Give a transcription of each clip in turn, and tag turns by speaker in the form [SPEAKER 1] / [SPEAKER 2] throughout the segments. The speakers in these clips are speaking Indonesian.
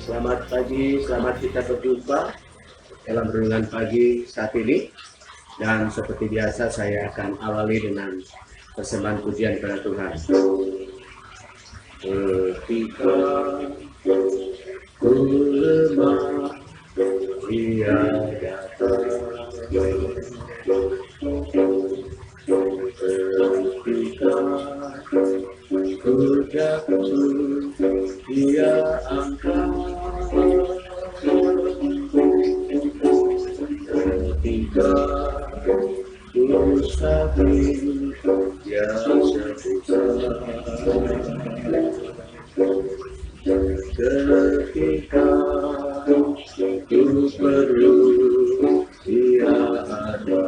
[SPEAKER 1] Selamat pagi, selamat kita berjumpa dalam renungan pagi saat ini. Dan seperti biasa saya akan awali dengan persembahan pujian kepada Tuhan. Ketika ku lemah, Dia datang. Ketika ku jatuh, Dia angkat. Ketika ku sakit, Dia sembuhkan. Ketika ku perlu, Dia ada.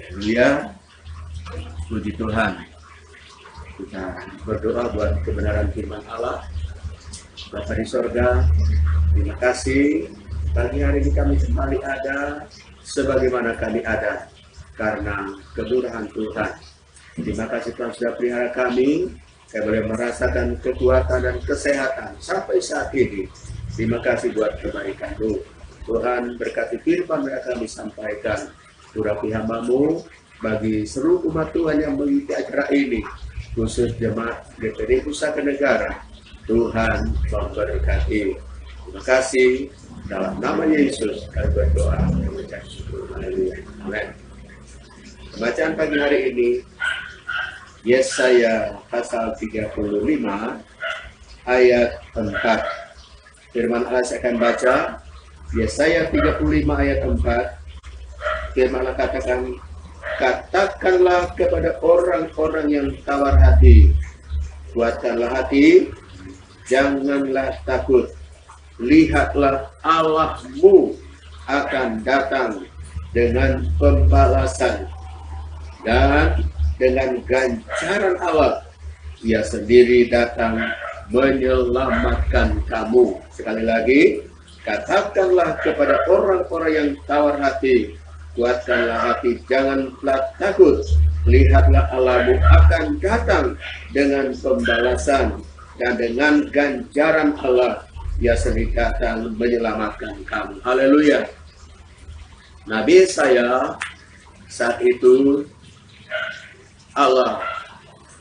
[SPEAKER 1] Haleluya, puji Tuhan. Kita berdoa buat kebenaran firman Allah. Bapa di sorga, terima kasih pagi hari ini kami kembali ada sebagaimana kami ada karena kemurahan Tuhan. Terima kasih Tuhan sudah pelihara kami boleh merasakan kekuatan dan kesehatan sampai saat ini. Terima kasih buat kebaikan-Mu. Tuhan berkati firman yang kami sampaikan. Urapi hamba-Mu bagi seluruh umat Tuhan yang mengikuti acara ini, khusus jemaat DPD Pusaka Negara. Tuhan memberkati. Terima kasih. Dalam nama Yesus kami berdoa dan mengucap syukur. Haleluya. Amin. Bacaan pagi hari ini Yesaya pasal 35 ayat 4. Firman Allah saya akan baca Yesaya 35 ayat 4. Firman Allah katakan, katakanlah kepada orang-orang yang tawar hati, kuatkanlah hati, janganlah takut. Lihatlah Allahmu akan datang dengan pembalasan, dan dengan ganjaran Allah. Ia sendiri datang menyelamatkan kamu. Sekali lagi, katakanlah kepada orang-orang yang tawar hati, kuatkanlah hati, janganlah takut. Lihatlah Allahmu akan datang dengan pembalasan dan dengan ganjaran Allah. Ia sendiri datang menyelamatkan kamu. Haleluya. Nabi saya saat itu Allah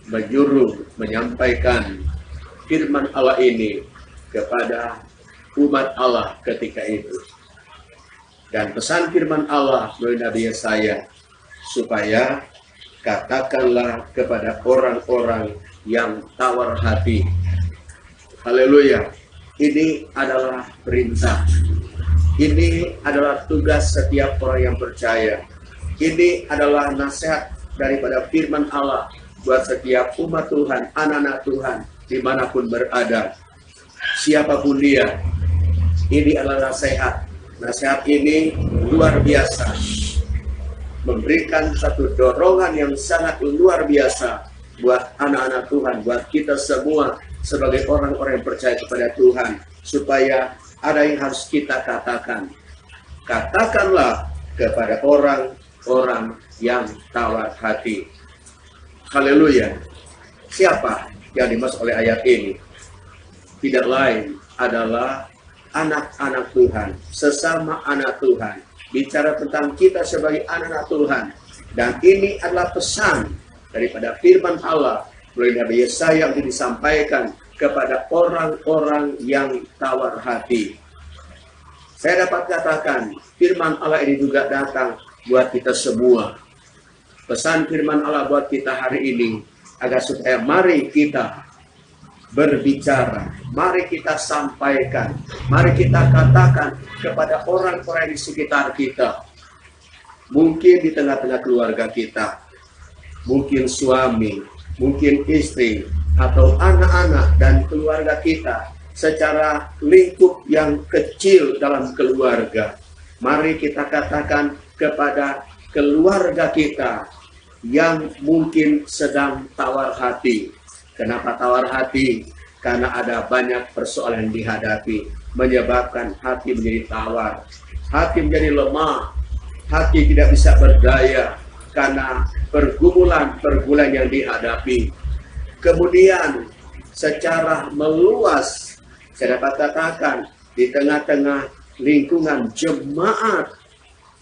[SPEAKER 1] menyuruh menyampaikan firman Allah ini kepada umat Allah ketika itu. Dan pesan firman Allah melalui Nabi Yesaya, supaya katakanlah kepada orang-orang yang tawar hati. Haleluya. Ini adalah perintah. Ini adalah tugas setiap orang yang percaya. Ini adalah nasihat daripada firman Allah buat setiap umat Tuhan, anak-anak Tuhan, dimanapun berada. Siapapun dia, ini adalah nasihat. Nasihat ini luar biasa, memberikan satu dorongan yang sangat luar biasa buat anak-anak Tuhan, buat kita semua sebagai orang-orang yang percaya kepada Tuhan, supaya ada yang harus kita katakan. Katakanlah kepada orang-orang yang tawar hati. Haleluya. Siapa yang dimaksud oleh ayat ini? Tidak lain adalah anak-anak Tuhan, sesama anak Tuhan. Bicara tentang kita sebagai anak-anak Tuhan. Dan ini adalah pesan daripada firman Allah melalui Nabi Yesaya yang disampaikan kepada orang-orang yang tawar hati. Saya dapat katakan, firman Allah ini juga datang buat kita semua. Pesan firman Allah buat kita hari ini, agar supaya mari kita berbicara, mari kita sampaikan, mari kita katakan kepada orang-orang di sekitar kita. Mungkin di tengah-tengah keluarga kita, mungkin suami, mungkin istri, atau anak-anak dan keluarga kita, secara lingkup yang kecil dalam keluarga. Mari kita katakan kepada keluarga kita yang mungkin sedang tawar hati. Kenapa tawar hati? Karena ada banyak persoalan yang dihadapi, menyebabkan hati menjadi tawar, hati menjadi lemah, hati tidak bisa berdaya karena pergumulan yang dihadapi. Kemudian secara meluas, saya dapat katakan di tengah-tengah lingkungan jemaat,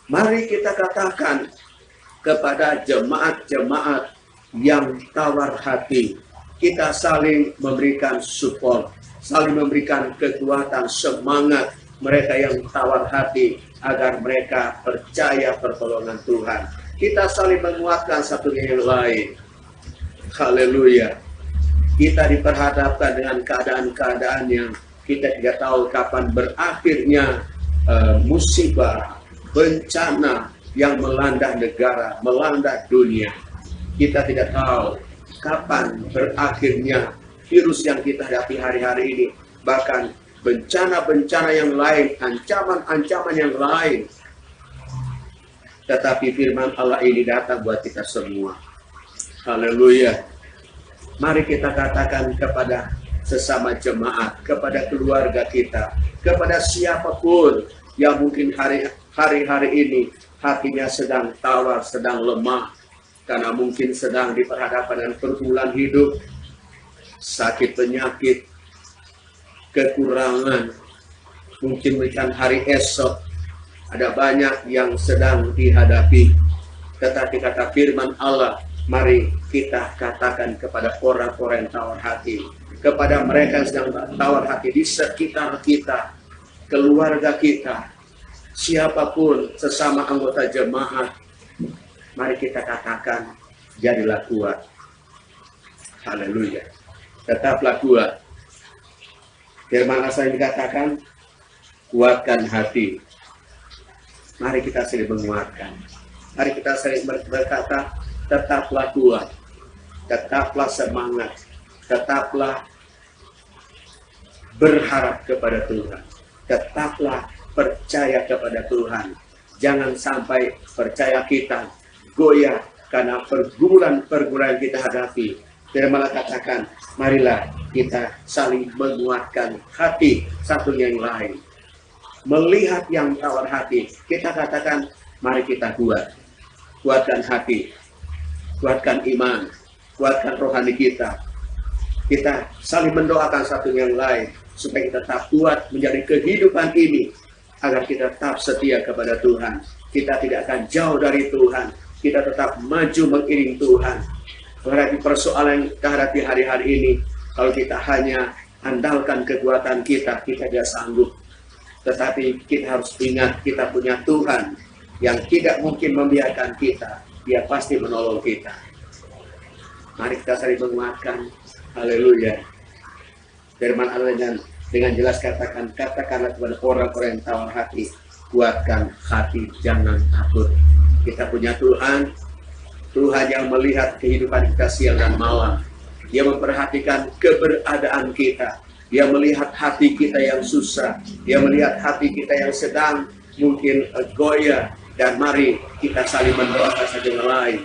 [SPEAKER 1] mari kita katakan kepada jemaat-jemaat yang tawar hati, kita saling memberikan support, saling memberikan kekuatan, semangat mereka yang tawar hati agar mereka percaya pertolongan Tuhan. Kita saling menguatkan satu dengan yang lain. Haleluya. Kita diperhadapkan dengan keadaan-keadaan yang kita tidak tahu kapan berakhirnya, musibah, bencana yang melanda negara, melanda dunia. Kita tidak tahu kapan berakhirnya virus yang kita hadapi hari-hari ini, bahkan bencana-bencana yang lain, ancaman-ancaman yang lain. Tetapi firman Allah ini datang buat kita semua. Haleluya. Mari kita katakan kepada sesama jemaat, kepada keluarga kita, kepada siapapun yang mungkin hari-hari ini hatinya sedang tawar, sedang lemah, karena mungkin sedang diperhadapkan dengan pergumulan hidup, sakit penyakit, kekurangan, mungkin bukan hari esok, ada banyak yang sedang dihadapi. Tetapi kata firman Allah, mari kita katakan kepada orang-orang yang tawar hati, kepada mereka yang sedang tawar hati di sekitar kita, keluarga kita, siapapun sesama anggota jemaat, mari kita katakan, jadilah kuat. Haleluya. Tetaplah kuat. Firman Allah yang dikatakan, kuatkan hati. Mari kita saling menguatkan. Mari kita saling berkata, tetaplah kuat. Tetaplah semangat. Tetaplah berharap kepada Tuhan. Tetaplah percaya kepada Tuhan. Jangan sampai percaya kita goyah karena pergumulan-pergumulan yang kita hadapi. Firman Allah katakan, marilah kita saling menguatkan hati satu yang lain. Melihat yang tawar hati, kita katakan, mari kita kuatkan hati, kuatkan iman, kuatkan rohani kita. Kita saling mendoakan satu yang lain, supaya kita tetap kuat menjadi kehidupan ini, agar kita tetap setia kepada Tuhan. Kita tidak akan jauh dari Tuhan, kita tetap maju mengiring Tuhan. Menghadapi persoalan yang kita hadapi hari-hari ini, kalau kita hanya andalkan kekuatan kita tidak sanggup. Tetapi kita harus ingat, kita punya Tuhan yang tidak mungkin membiarkan kita. Dia pasti menolong kita. Mari kita saling menguatkan. Haleluya. Firman Allah dengan jelas katakanlah kepada orang-orang yang tawar hati, kuatkan hati, jangan takut. Kita punya Tuhan yang melihat kehidupan kita siang dan malam. Dia memperhatikan keberadaan kita. Dia melihat hati kita yang susah. Dia melihat hati kita yang sedang mungkin goyah. Dan mari kita saling mendoakan satu yang lain,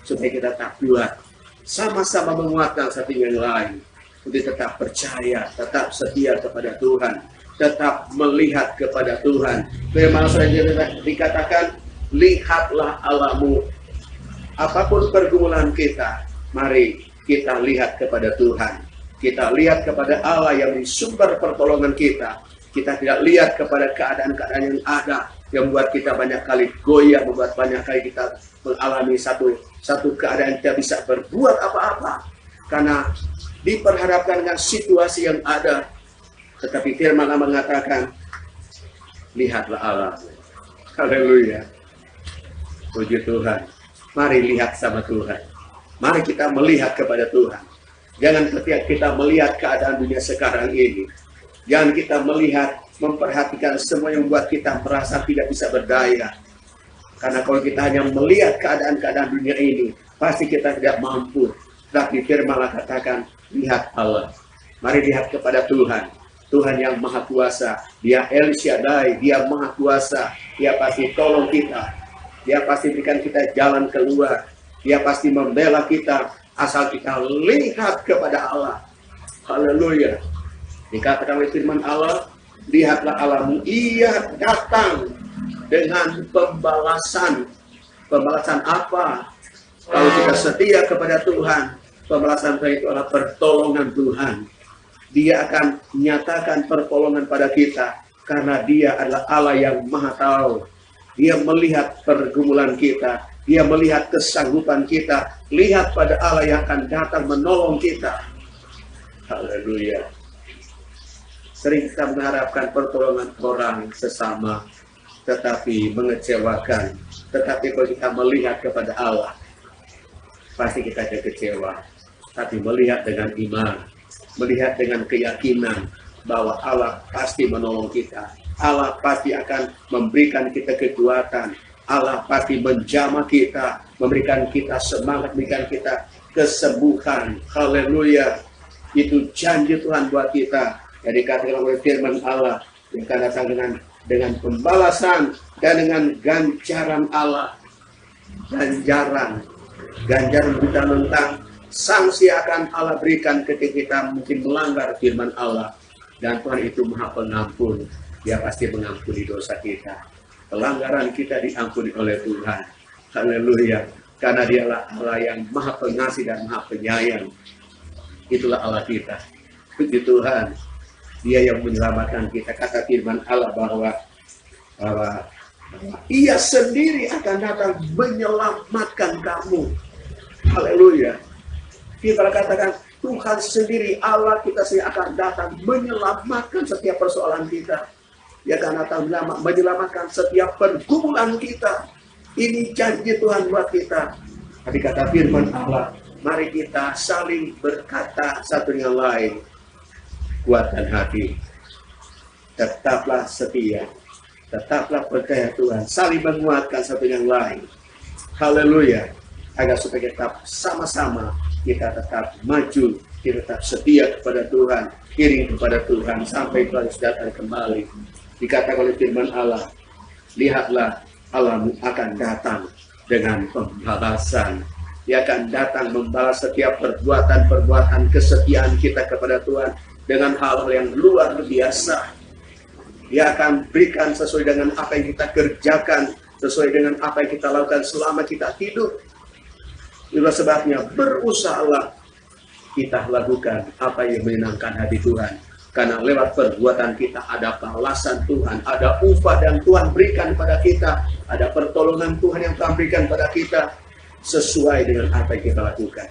[SPEAKER 1] supaya kita tetap kuat. Sama-sama menguatkan satu yang lain. Untuk tetap percaya, tetap setia kepada Tuhan. Tetap melihat kepada Tuhan. Firman selanjutnya dikatakan, lihatlah Allahmu. Apapun pergumulan kita, mari kita lihat kepada Tuhan. Kita lihat kepada Allah yang sumber pertolongan kita. Kita tidak lihat kepada keadaan-keadaan yang ada, yang membuat kita banyak kali goyah, membuat banyak kali kita mengalami satu keadaan tidak bisa berbuat apa-apa. Karena diperhadapkan dengan situasi yang ada. Tetapi firman Allah mengatakan, lihatlah Allah. Haleluya. Puji Tuhan. Mari lihat sama Tuhan. Mari kita melihat kepada Tuhan. Jangan ketika kita melihat keadaan dunia sekarang ini, jangan kita melihat, memperhatikan semua yang membuat kita merasa tidak bisa berdaya. Karena kalau kita hanya melihat keadaan-keadaan dunia ini, pasti kita tidak mampu. Tapi firman Allah katakan, lihat Allah. Mari lihat kepada Tuhan. Tuhan yang maha kuasa. Dia El Shaddai, dia maha kuasa. Dia pasti tolong kita. Dia pasti berikan kita jalan keluar. Dia pasti membela kita asal kita lihat kepada Allah. Haleluya. Dikatakan oleh firman Allah, lihatlah Allahmu. Ia datang dengan pembalasan. Pembalasan apa? Kalau kita setia kepada Tuhan, pembalasan itu adalah pertolongan Tuhan. Dia akan menyatakan pertolongan pada kita karena Dia adalah Allah yang Maha Tahu. Dia melihat pergumulan kita, Dia melihat kesanggupan kita. Lihat pada Allah yang akan datang menolong kita. Haleluya. Sering kita mengharapkan pertolongan orang sesama, tetapi mengecewakan. Tetapi kalau kita melihat kepada Allah, pasti kita ada kecewa. Tapi melihat dengan iman, melihat dengan keyakinan bahwa Allah pasti menolong kita. Allah pasti akan memberikan kita kekuatan. Allah pasti menjamah kita, memberikan kita semangat, memberikan kita kesembuhan. Haleluya. Itu janji Tuhan buat kita. Jadi dikatakan oleh firman Allah, yang akan datang dengan pembalasan dan dengan ganjaran Allah. Ganjaran kita tentang sanksi akan Allah berikan ketika kita mungkin melanggar firman Allah. Dan Tuhan itu Maha Pengampun. Dia pasti mengampuni dosa kita. Pelanggaran kita diampuni oleh Tuhan. Haleluya. Karena Dialah Allah yang Maha Pengasih dan Maha Penyayang. Itulah Allah kita. Puji Tuhan. Dia yang menyelamatkan kita. Kata firman Allah bahwa Ia sendiri akan datang menyelamatkan kamu. Haleluya. Kita katakan Tuhan sendiri, Allah kita sendiri akan datang menyelamatkan setiap persoalan kita. Dia akan datang menyelamatkan setiap pergumulan kita. Ini janji Tuhan buat kita. Tapi kata firman Allah, mari kita saling berkata satu dengan lain. Kuatkan hati. Tetaplah setia. Tetaplah percaya Tuhan. Saling menguatkan satu yang lain. Haleluya. Agar supaya kita sama-sama kita tetap maju. Kita tetap setia kepada Tuhan. Iring kepada Tuhan. Sampai Tuhan datang kembali. Dikatakan oleh firman Allah, lihatlah Allahmu akan datang dengan pembalasan Dia akan datang membalas setiap perbuatan-perbuatan kesetiaan kita kepada Tuhan dengan hal yang luar biasa. Dia akan berikan sesuai dengan apa yang kita kerjakan, sesuai dengan apa yang kita lakukan selama kita hidup. Itulah sebabnya berusahalah kita lakukan apa yang menyenangkan hati Tuhan. Karena lewat perbuatan kita ada balasan Tuhan, ada upah yang Tuhan berikan pada kita, ada pertolongan Tuhan yang Tuhan berikan pada kita sesuai dengan apa yang kita lakukan.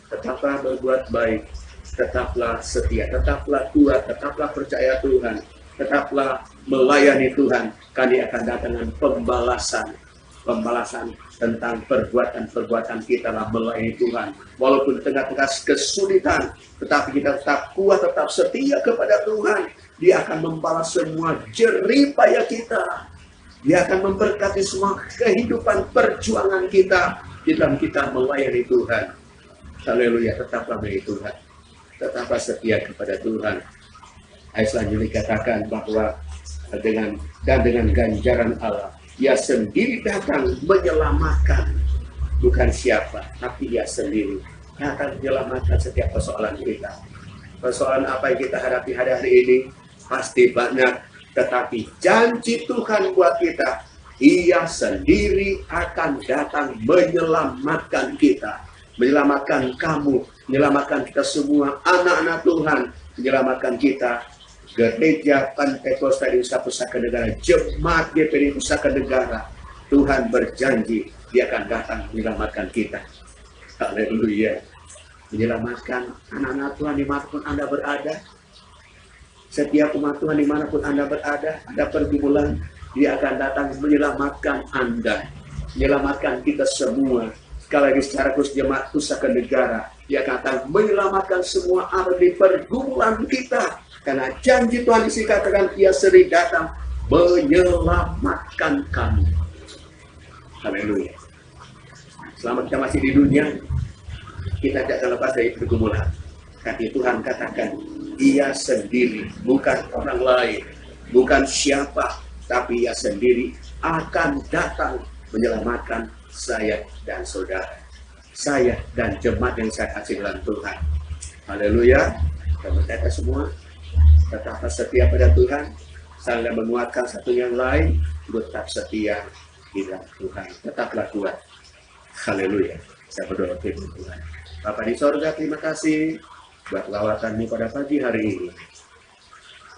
[SPEAKER 1] Tetaplah berbuat baik, tetaplah setia, tetaplah kuat, tetaplah percaya Tuhan, tetaplah melayani Tuhan. Kami akan datang dengan pembalasan tentang perbuatan-perbuatan kita lah melayani Tuhan. Walaupun di tengah-tengah kesulitan, tetapi kita tetap kuat, tetap setia kepada Tuhan. Dia akan membalas semua jerih payah kita. Dia akan memberkati semua kehidupan perjuangan kita di dalam kita melayani Tuhan. Haleluya, tetaplah melayani Tuhan. Tetaplah setia kepada Tuhan. Ayat selanjutnya dikatakan bahwa dengan ganjaran Allah, Dia sendiri datang menyelamatkan, bukan siapa, tapi Dia sendiri akan menyelamatkan setiap persoalan kita. Persoalan apa yang kita hadapi hari-hari ini pasti banyak, tetapi janji Tuhan buat kita, Dia sendiri akan datang menyelamatkan kita, menyelamatkan kamu, menyelamatkan kita semua anak-anak Tuhan, menyelamatkan kita Gereja Pantekosta di Nusa Pusaka Negara, Jemaat GPI Pusaka Negara. Tuhan berjanji Dia akan datang menyelamatkan kita. Haleluya. Menyelamatkan anak-anak Tuhan dimanapun Anda berada. Setiap umat Tuhan dimanapun Anda berada, ada pergumulan, Dia akan datang menyelamatkan Anda, menyelamatkan kita semua. Sekali lagi secara khusus Jemaat Pusaka Negara, Dia akan datang menyelamatkan semua ada di pergumulan kita. Karena janji Tuhan dikatakan Dia sering datang menyelamatkan kamu. Haleluya. Selama kita masih di dunia, kita tidak akan lepas dari pergumulan. Karena Tuhan katakan Dia sendiri, bukan orang lain, bukan siapa, tapi Dia sendiri akan datang menyelamatkan saya dan saudara, saya dan jemaat yang saya kasih dalam Tuhan. Haleluya. Dan kita semua tetaplah setia pada Tuhan, saling menguatkan satu yang lain, tetap setia di dalam Tuhan. Tetaplah kuat. Haleluya. Saya berdoa firman Tuhan. Bapa di sorga, terima kasih buat lawatan-Mu pada pagi hari ini.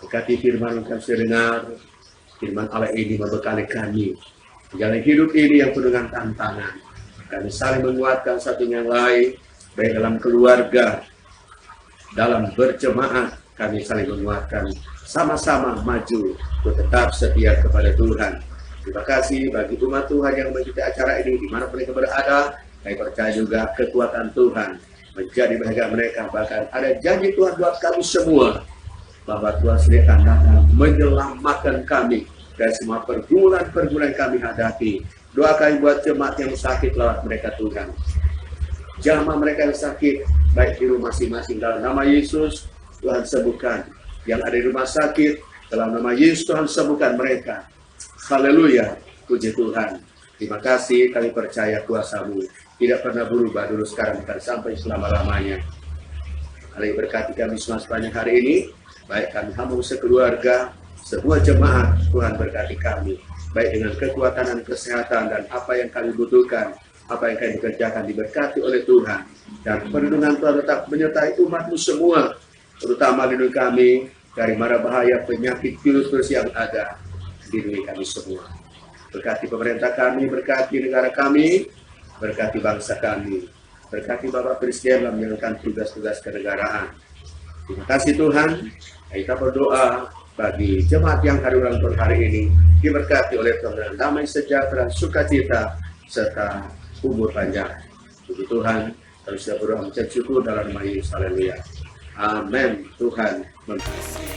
[SPEAKER 1] Berkati firman yang kami dengar, firman Allah ini membekali kami menjalani hidup ini yang penuh dengan tantangan. Kami saling menguatkan satu yang lain, baik dalam keluarga, dalam berjemaat. Kami saling menguatkan, sama-sama maju untuk tetap setia kepada Tuhan. Terima kasih bagi umat Tuhan yang mengikuti acara ini dimanapun mereka berada. Kami percaya juga kekuatan Tuhan menjadi bahagia mereka. Bahkan ada janji Tuhan buat kami semua, bahwa Tuhan sendiri akan datang menyelamatkan kami dari semua pergumulan-pergumulan yang kami hadapi. Doakan buat jemaat yang sakit lewat mereka Tuhan. Jamah mereka yang sakit, baik di rumah masing-masing, dalam nama Yesus Tuhan sembuhkan. Yang ada di rumah sakit, dalam nama Yesus Tuhan sembuhkan mereka. Haleluya, puji Tuhan. Terima kasih, kami percaya kuasa-Mu tidak pernah berubah dulu, sekarang, dan sampai selama-lamanya. Kali berkati kami semua sepanjang hari ini, baik kami hamba sekeluarga, semua jemaat. Tuhan berkati kami, baik dengan kekuatan dan kesehatan dan apa yang kami butuhkan, apa yang kami kerjakan diberkati oleh Tuhan. Dan perlindungan Tuhan tetap menyertai umat-Mu semua, terutama lindungi kami dari mara bahaya penyakit virus yang ada. Lindungi kami semua. Berkati pemerintah kami, berkati negara kami, berkati bangsa kami, berkati Bapak Presiden dalam menjalankan tugas-tugas kenegaraan. Terima kasih Tuhan. Kita berdoa bagi jemaat yang hari ulang tahun hari ini, diberkati oleh Tuhan dengan damai sejahtera, sukacita, serta umur panjang. Puji Tuhan, kami sudah berdoa mengucap syukur dalam nama Yesus. Haleluya. Amin. Tuhan memberkati.